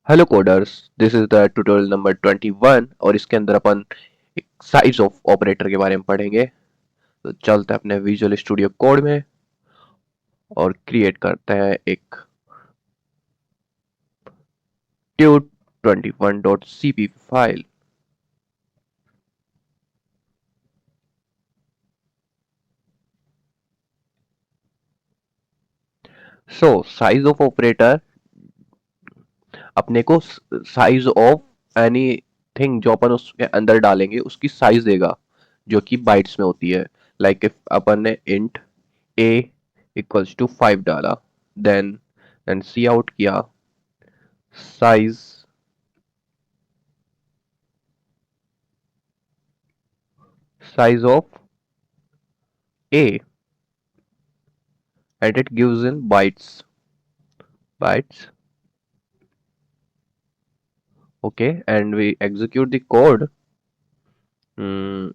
Hello coders. This is the tutorial number 21 और इसके अंदर अपन एक साइज ऑफ ऑपरेटर के बारे में पढ़ेंगे। तो चलते हैं अपने विजुअल स्टूडियो कोड में और क्रिएट करते हैं एक tut21.cpp file. So size of operator अपने को साइज ऑफ एनी थिंग जो अपन उसके अंदर डालेंगे उसकी साइज देगा, जो कि बाइट्स में होती है। लाइक इफ अपन ने इंट a इक्वल्स टू 5 डाला, देन देन सी आउट किया size size of a, and it gives in bytes. Okay, and we execute the code. Hmm,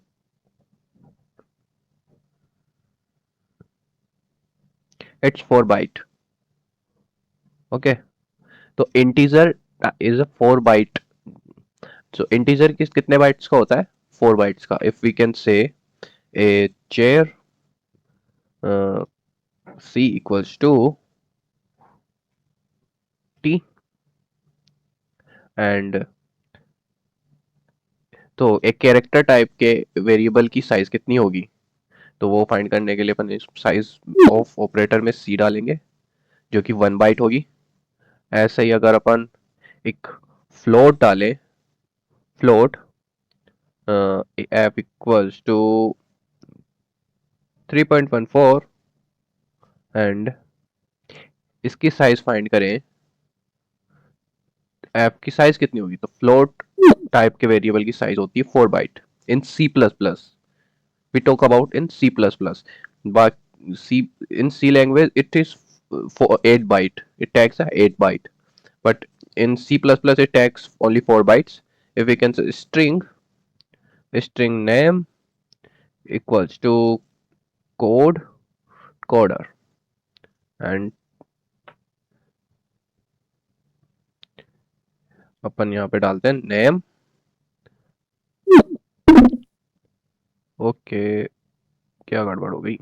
it's 4 byte. Okay, तो integer is a 4 byte. So integer कितने bytes का होता है? 4 bytes का. If we can say a chair uh, c equals to t, and तो एक character type के variable की साइज कितनी होगी, तो वो फाइंड करने के लिए अपन साइज ऑफ ऑपरेटर में c डालेंगे, जो कि 1 बाइट होगी। ऐसे ही अगर अपन एक फ्लोट डालें, float f equals to 3.14 and इसकी साइज फाइंड करें, f की साइज कितनी होगी, तो फ्लोट टाइप के वेरिएबल की साइज होती है 4 byte in C plus plus. We talk about in C plus plus, but c in c language it is for 8 byte, it takes a 8 byte, but in c++ it takes only 4 bytes. If we can say string name equals to code coder, and अपन यहाँ पे डालते हैं name. Okay, क्या गड़बड़ हो गई?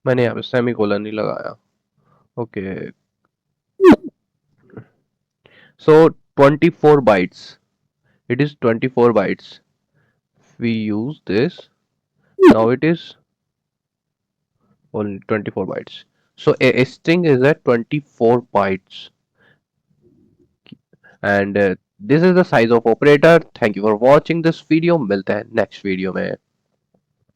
मैंने यहाँ पे सेमीकोलन नहीं लगाया। Okay, so 24 bytes, it is 24 bytes. We use this, now it is only 24 bytes. So a string is at 24 bytes, and this is the size of operator. Thank you for watching this video. मिलते हैं next video में।